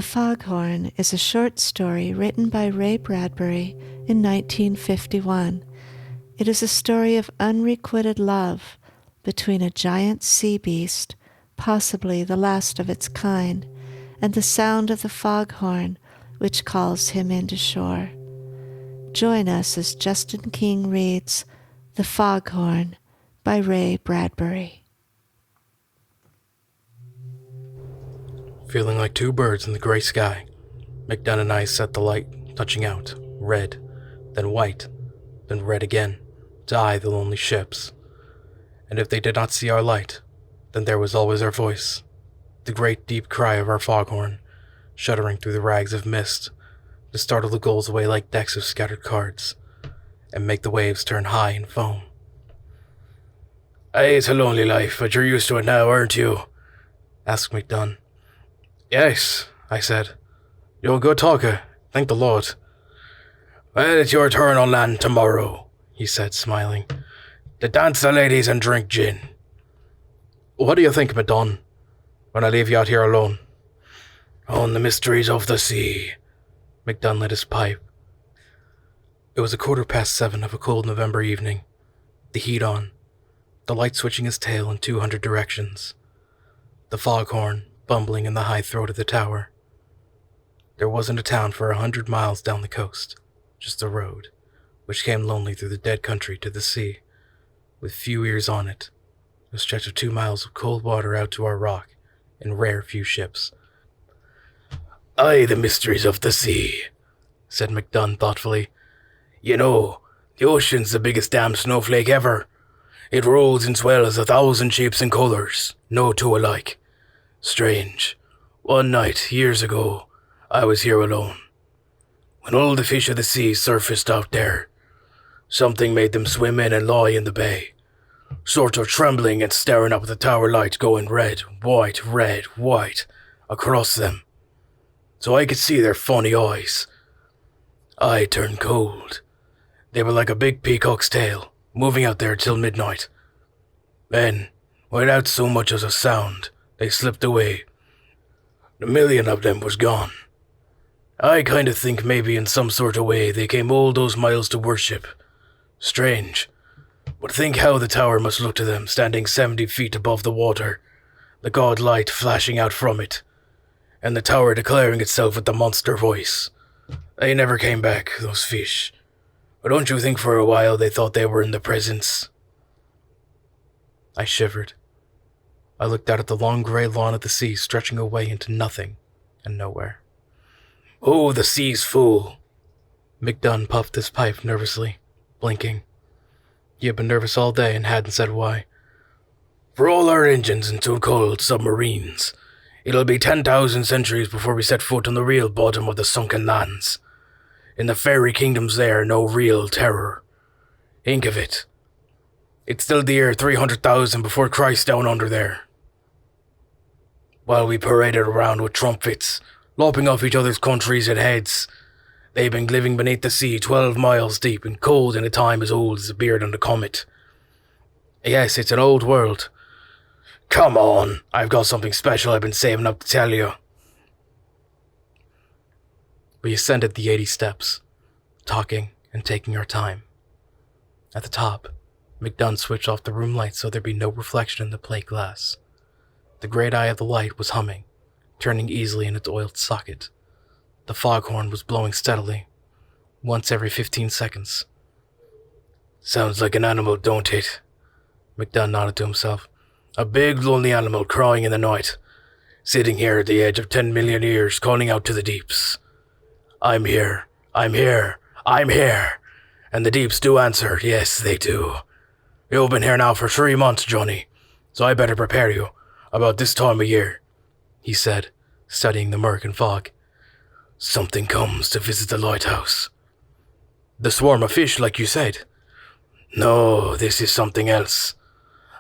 Foghorn is a short story written by Ray Bradbury in 1951. It is a story of unrequited love between a giant sea beast, possibly the last of its kind, and the sound of the foghorn which calls him into shore. Join us as Justin King reads The Foghorn by Ray Bradbury. Feeling like two birds in the gray sky, McDunn and I set the light, touching out, red, then white, then red again, to eye the lonely ships. And if they did not see our light, then there was always our voice, the great deep cry of our foghorn, shuddering through the rags of mist, to startle the gulls away like decks of scattered cards, and make the waves turn high in foam. "Aye, it's a lonely life, but you're used to it now, aren't you?" asked McDunn. "Yes," I said. "You're a good talker, thank the Lord." "Well, it's your turn on land tomorrow," he said, smiling. "To dance the ladies and drink gin." "What do you think, McDunn, when I leave you out here alone?" "On the mysteries of the sea." McDunn lit his pipe. It was 7:15 of a cold November evening, the heat on, the light switching his tail in 200 directions, the foghorn bumbling in the high throat of the tower. There wasn't a town for 100 miles down the coast, just a road, which came lonely through the dead country to the sea, with few ears on it, a stretch of 2 miles of cold water out to our rock, and rare few ships. "Aye, the mysteries of the sea," said McDunn thoughtfully. "You know, the ocean's the biggest damn snowflake ever. It rolls and swells 1,000 shapes and colours, no two alike. Strange. One night, years ago, I was here alone. When all the fish of the sea surfaced out there, something made them swim in and lie in the bay, sort of trembling and staring up at the tower light going red, white, across them. So I could see their funny eyes. I turned cold. They were like a big peacock's tail, moving out there till midnight. Then, without so much as a sound, they slipped away. The million of them was gone. I kind of think maybe in some sort of way they came all those miles to worship. Strange. But think how the tower must look to them, standing 70 feet above the water, the god light flashing out from it, and the tower declaring itself with the monster voice. They never came back, those fish. But don't you think for a while they thought they were in the presence?" I shivered. I looked out at the long grey lawn of the sea stretching away into nothing and nowhere. "Oh, the sea's full." McDunn puffed his pipe nervously, blinking. He had been nervous all day and hadn't said why. "For all our engines and so-called submarines, it'll be 10,000 centuries before we set foot on the real bottom of the sunken lands. In the fairy kingdoms there, no real terror. Think of it. It's still the year 300,000 before Christ down under there. While we paraded around with trumpets, lopping off each other's countries and heads, they've been living beneath the sea 12 miles deep and cold in a time as old as the beard on the comet. Yes, it's an old world. Come on, I've got something special I've been saving up to tell you." We ascended the 80 steps, talking and taking our time. At the top, McDunn switched off the room light so there'd be no reflection in the plate glass. The great eye of the light was humming, turning easily in its oiled socket. The foghorn was blowing steadily, once every 15 seconds. "Sounds like an animal, don't it?" McDunn nodded to himself. "A big, lonely animal crying in the night, sitting here at the edge of 10 million years, calling out to the deeps. I'm here, I'm here, I'm here. And the deeps do answer, yes, they do. You've been here now for 3 months, Johnny, so I better prepare you, about this time of year," he said, studying the murk and fog. "Something comes to visit the lighthouse." "The swarm of fish, like you said." "No, this is something else.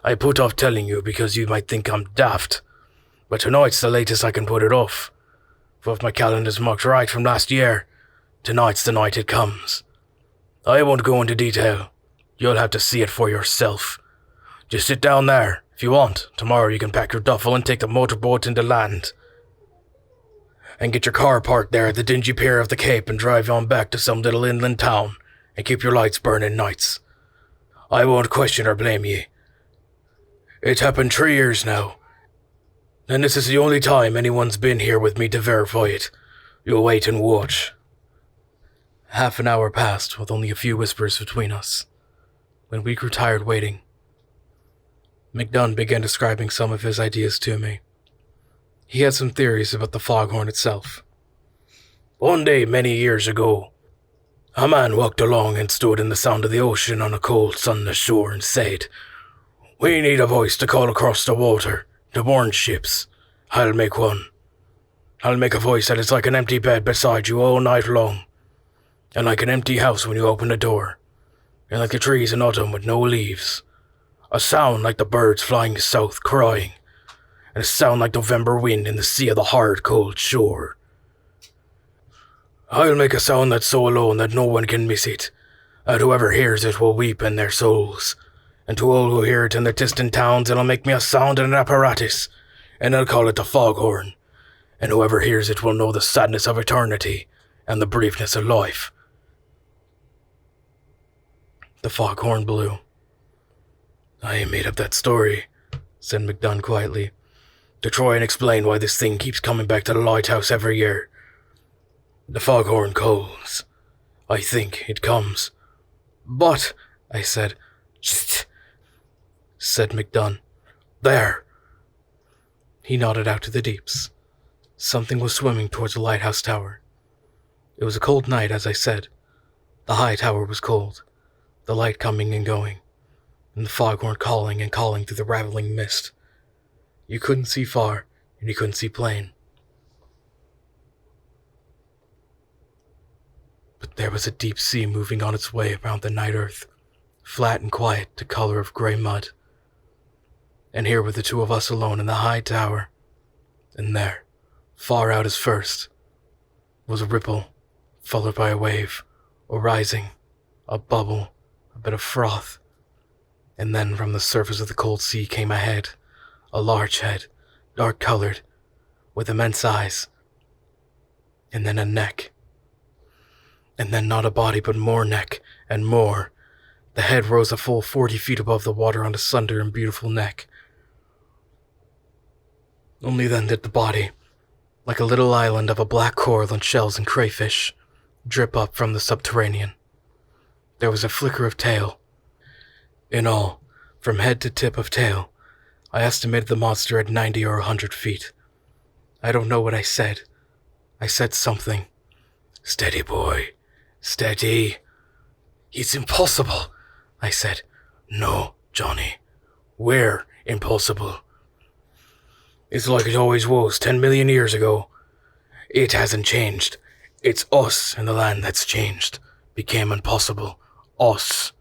I put off telling you because you might think I'm daft, but tonight's the latest I can put it off. For if my calendar's marked right from last year, tonight's the night it comes. I won't go into detail. You'll have to see it for yourself. Just sit down there. If you want, tomorrow you can pack your duffel and take the motorboat into land." and get your car parked there at the dingy pier of the Cape and drive on back to some little inland town and keep your lights burning nights. I won't question or blame ye. It's happened 3 years now, and this is the only time anyone's been here with me to verify it. You'll wait and watch. Half an hour passed with only a few whispers between us. When we grew tired waiting, McDunn began describing some of his ideas to me. He had some theories about the foghorn itself. One day, many years ago, a man walked along and stood in the sound of the ocean on a cold, sunless shore and said, "We need a voice to call across the water, to warn ships. I'll make one. I'll make a voice that is like an empty bed beside you all night long, and like an empty house when you open the door, and like the trees in autumn with no leaves. A sound like the birds flying south crying, and a sound like November wind in the sea of the hard, cold shore. I'll make a sound that's so alone that no one can miss it, and whoever hears it will weep in their souls. And to all who hear it in their distant towns, it'll make me a sound and an apparatus, and I'll call it the foghorn. And whoever hears it will know the sadness of eternity and the briefness of life." The foghorn blew. "I made up that story," said McDunn quietly, "to try and explain why this thing keeps coming back to the lighthouse every year. The foghorn calls. I think it comes." "But," I said. "Shh," said McDunn. "There." He nodded out to the deeps. Something was swimming towards the lighthouse tower. It was a cold night, as I said. The high tower was cold, the light coming and going, and the foghorn calling and calling through the raveling mist. You couldn't see far, and you couldn't see plain. But there was a deep sea moving on its way around the night earth, flat and quiet, the color of gray mud. And here were the two of us alone in the high tower, and there, far out as first, was a ripple, followed by a wave, a rising, a bubble, a bit of froth. And then from the surface of the cold sea came a head, a large head, dark-colored, with immense eyes. And then a neck. And then not a body, but more neck, and more. The head rose a full 40 feet above the water on a slender and beautiful neck. Only then did the body, like a little island of a black coral and shells and crayfish, drip up from the subterranean. There was a flicker of tail. In all, from head to tip of tail, I estimated the monster at 90 or 100 feet. I don't know what I said. I said something. "Steady, boy. Steady." "It's impossible," I said. "No, Johnny. We're impossible. It's like it always was 10 million years ago. It hasn't changed. It's us in the land that's changed. Became impossible. Us."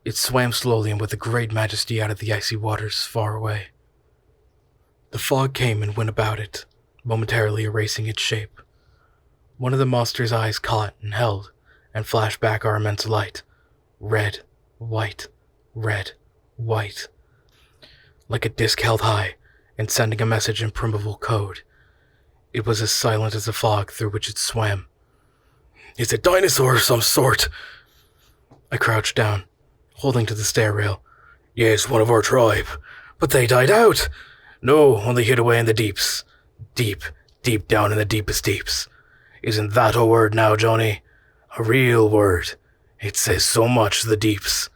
It swam slowly and with a great majesty out of the icy waters far away. The fog came and went about it, momentarily erasing its shape. One of the monster's eyes caught and held and flashed back our immense light. Red, white, red, white. Like a disc held high and sending a message in primeval code. It was as silent as the fog through which it swam. "It's a dinosaur of some sort." I crouched down, holding to the stair rail. "Yes, one of our tribe. But they died out." "No, only hid away in the deeps. Deep, deep down in the deepest deeps. Isn't that a word now, Johnny? A real word. It says so much, the deeps.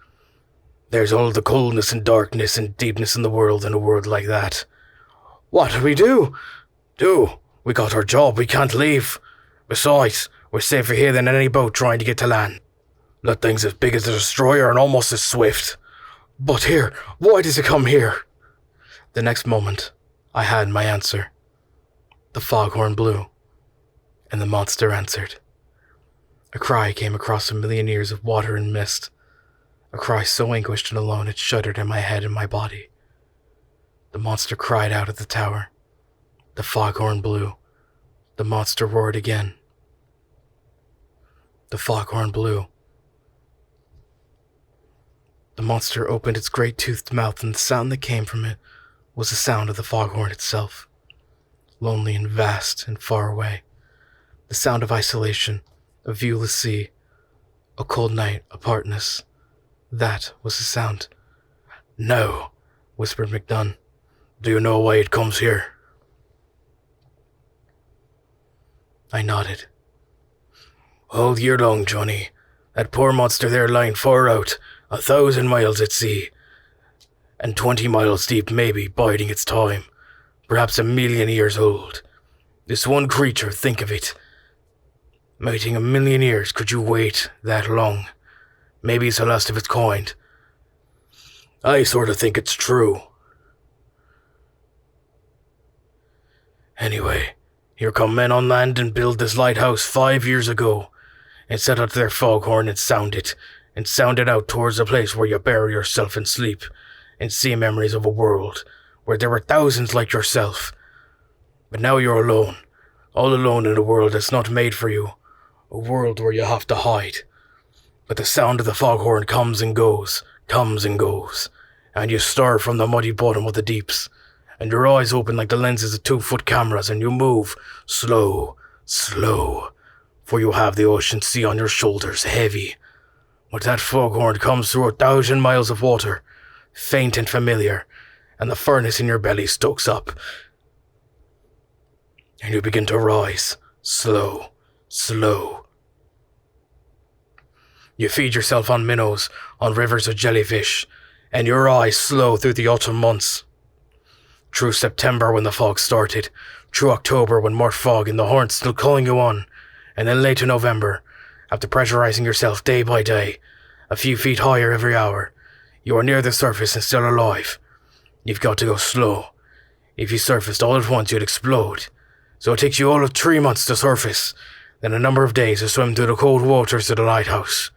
There's all the coldness and darkness and deepness in the world in a word like that. What do we do? We got our job, we can't leave. Besides, we're safer here than any boat trying to get to land. That thing's as big as a destroyer and almost as swift. But here, why does it come here?" The next moment, I had my answer. The foghorn blew, and the monster answered. A cry came across a million years of water and mist. A cry so anguished and alone it shuddered in my head and my body. The monster cried out at the tower. The foghorn blew. The monster roared again. The foghorn blew. The monster opened its great toothed mouth, and the sound that came from it was the sound of the foghorn itself. lonely and vast and far away. The sound of isolation, a viewless sea, a cold night, apartness. That was the sound. "No," whispered McDunn. "Do you know why it comes here?" I nodded. "All year long, Johnny. That poor monster there lying far out, 1,000 miles at sea, and 20 miles deep maybe, biding its time, perhaps 1,000,000 years old. This one creature, think of it. Waiting 1,000,000 years, could you wait that long? Maybe it's the last of its kind. I sort of think it's true. Anyway, here come men on land and build this lighthouse 5 years ago, and set out their foghorn and sound it out towards the place where you bury yourself in sleep, and see memories of a world where there were thousands like yourself. But now you're alone, all alone in a world that's not made for you, a world where you have to hide. But the sound of the foghorn comes and goes, and you stir from the muddy bottom of the deeps, and your eyes open like the lenses of 2-foot cameras, and you move slow, for you have the ocean sea on your shoulders, heavy. But that foghorn comes through 1,000 miles of water, faint and familiar, and the furnace in your belly stokes up, and you begin to rise, slow. You feed yourself on minnows, on rivers of jellyfish, and your eyes slow through the autumn months. Through September when the fog started, through October when more fog and the horns still calling you on, and then late to November, after pressurizing yourself day by day, a few feet higher every hour, you are near the surface and still alive. You've got to go slow. If you surfaced all at once, you'd explode. So it takes you all of 3 months to surface, then a number of days to swim through the cold waters to the lighthouse.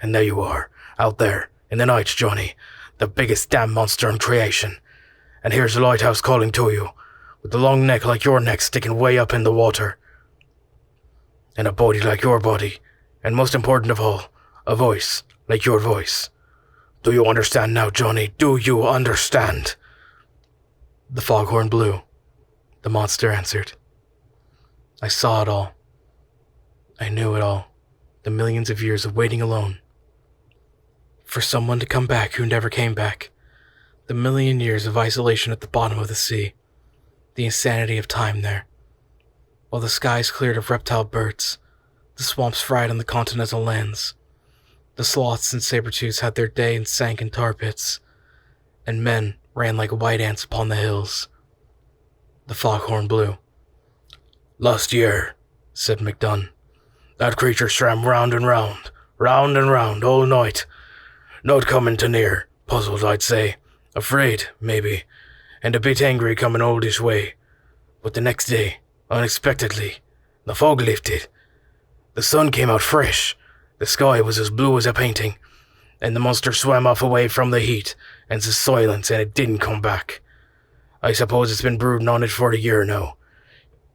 And there you are, out there, in the night, Johnny, the biggest damn monster in creation. And here's the lighthouse calling to you, with a long neck like your neck sticking way up in the water. And a body like your body, and most important of all, a voice like your voice. Do you understand now, Johnny? Do you understand?" The foghorn blew. The monster answered. I saw it all. I knew it all. The millions of years of waiting alone. For someone to come back who never came back. The 1,000,000 years of isolation at the bottom of the sea. The insanity of time there. While the skies cleared of reptile birds, the swamps fried on the continental lands. The sloths and saber-tooths had their day and sank in tar pits, and men ran like white ants upon the hills. The foghorn blew. "Last year," said McDunn, "that creature swam round and round, all night. Not coming too near, puzzled I'd say, afraid, maybe, and a bit angry coming all this way. But the next day, unexpectedly, the fog lifted. The sun came out fresh, the sky was as blue as a painting, and the monster swam off away from the heat and the silence, and it didn't come back. I suppose it's been brooding on it for a year now,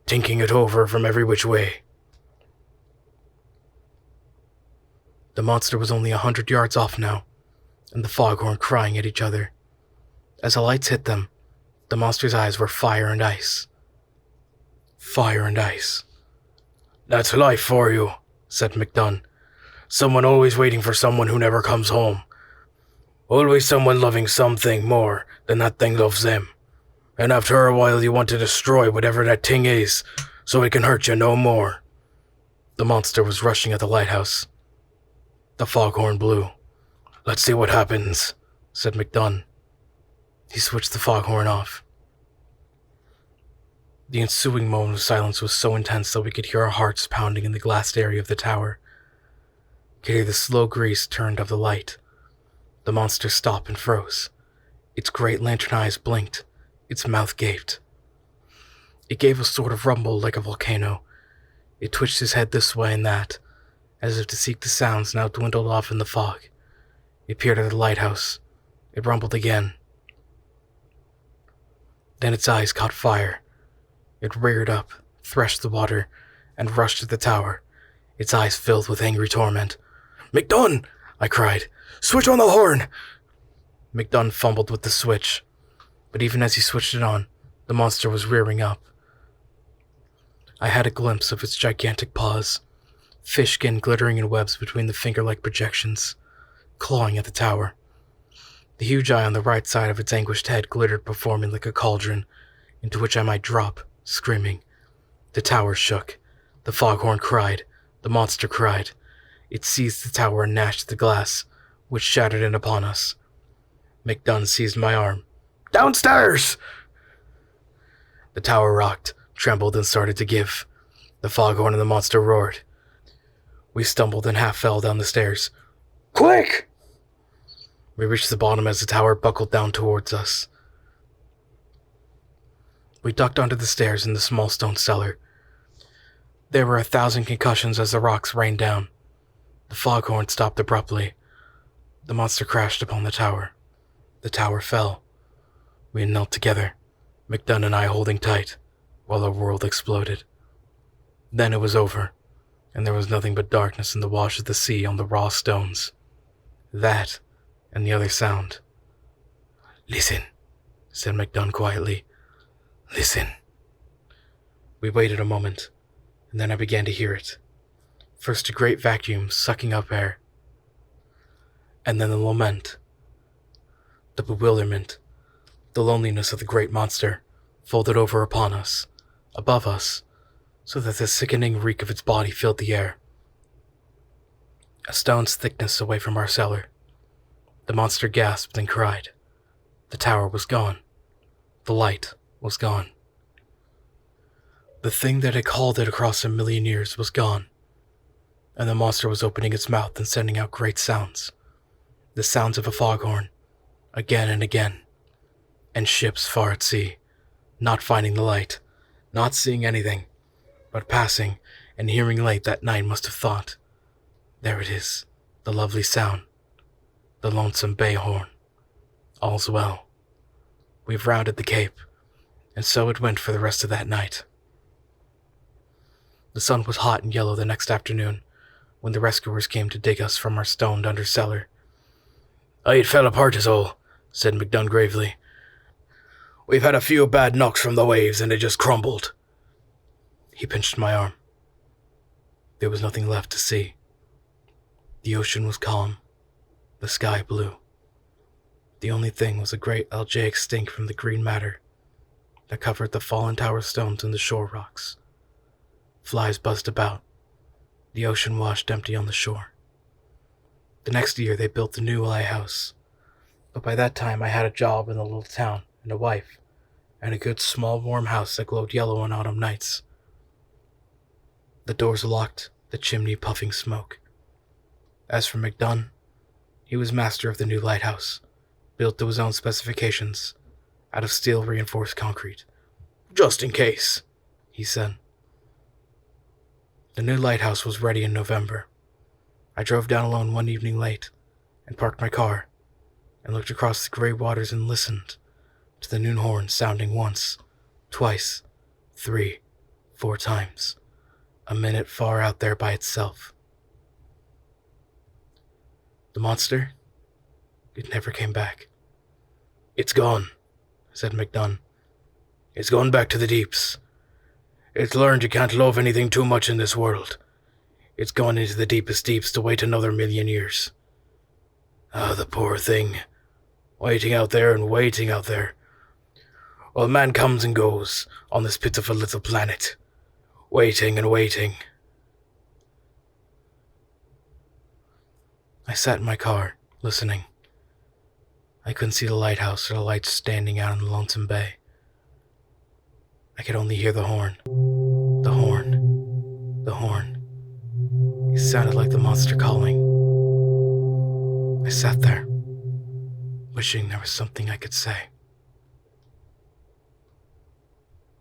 thinking it over from every which way." The monster was only 100 yards off now, and the foghorn crying at each other. As the lights hit them, the monster's eyes were fire and ice. Fire and ice. "That's life for you," said McDunn. "Someone always waiting for someone who never comes home. Always someone loving something more than that thing loves them. And after a while you want to destroy whatever that thing is, so it can hurt you no more." The monster was rushing at the lighthouse. The foghorn blew. "Let's see what happens," said McDunn. He switched the foghorn off. The ensuing moment of silence was so intense that we could hear our hearts pounding in the glassed area of the tower. Could hear the slow grease turned of the light. The monster stopped and froze. Its great lantern eyes blinked. Its mouth gaped. It gave a sort of rumble like a volcano. It twitched his head this way and that, as if to seek the sounds now dwindled off in the fog. It peered at the lighthouse. It rumbled again. Then its eyes caught fire. It reared up, threshed the water, and rushed at the tower, its eyes filled with angry torment. "McDunn!" I cried. "Switch on the horn!" McDunn fumbled with the switch, but even as he switched it on, the monster was rearing up. I had a glimpse of its gigantic paws, fish skin glittering in webs between the finger-like projections, clawing at the tower. The huge eye on the right side of its anguished head glittered before me like a cauldron, into which I might drop, screaming. The tower shook. The foghorn cried. The monster cried. It seized the tower and gnashed at the glass, which shattered in upon us. McDunn seized my arm. "Downstairs!" The tower rocked, trembled, and started to give. The foghorn and the monster roared. We stumbled and half fell down the stairs. "Quick!" We reached the bottom as the tower buckled down towards us. We ducked onto the stairs in the small stone cellar. There were 1,000 concussions as the rocks rained down. The foghorn stopped abruptly. The monster crashed upon the tower. The tower fell. We knelt together, McDunn and I holding tight, while our world exploded. Then it was over, and there was nothing but darkness in the wash of the sea on the raw stones. That, and the other sound. "Listen," said McDunn quietly. "Listen." We waited a moment, and then I began to hear it. First a great vacuum sucking up air, and then the lament, the bewilderment, the loneliness of the great monster folded over upon us, above us, so that the sickening reek of its body filled the air. A stone's thickness away from our cellar, the monster gasped and cried. The tower was gone. The light was gone. The thing that had called it across a million years was gone, and the monster was opening its mouth and sending out great sounds, the sounds of a foghorn, again and again, and ships far at sea, not finding the light, not seeing anything, but passing and hearing late that night must have thought, "There it is, the lovely sound, the lonesome bay horn. All's well. We've rounded the cape," and so it went for the rest of that night. The sun was hot and yellow the next afternoon, when the rescuers came to dig us from our stoned under cellar. "It fell apart is all," said McDunn gravely. "We've had a few bad knocks from the waves and it just crumbled." He pinched my arm. There was nothing left to see. The ocean was calm, the sky blue. The only thing was a great algaic stink from the green matter that covered the fallen tower stones and the shore rocks. Flies buzzed about. The ocean washed empty on the shore. The next year they built the new lighthouse, but by that time I had a job in the little town and a wife, and a good small warm house that glowed yellow on autumn nights. The doors locked, the chimney puffing smoke. As for McDunn, he was master of the new lighthouse, built to his own specifications, out of steel-reinforced concrete. "Just in case," he said. The new lighthouse was ready in November. I drove down alone one evening late, and parked my car, and looked across the gray waters and listened to the noon horn sounding once, twice, 3, 4 times, a minute far out there by itself. The monster? It never came back. "It's gone," said McDunn. "It's gone back to the deeps. It's learned you can't love anything too much in this world. It's gone into the deepest deeps to wait another million years. Ah, the poor thing. Waiting out there and waiting out there. While man comes and goes on this pitiful little planet. Waiting and waiting." I sat in my car, listening. I couldn't see the lighthouse or the lights standing out in the lonesome bay. I could only hear the horn. The horn. The horn. It sounded like the monster calling. I sat there, wishing there was something I could say.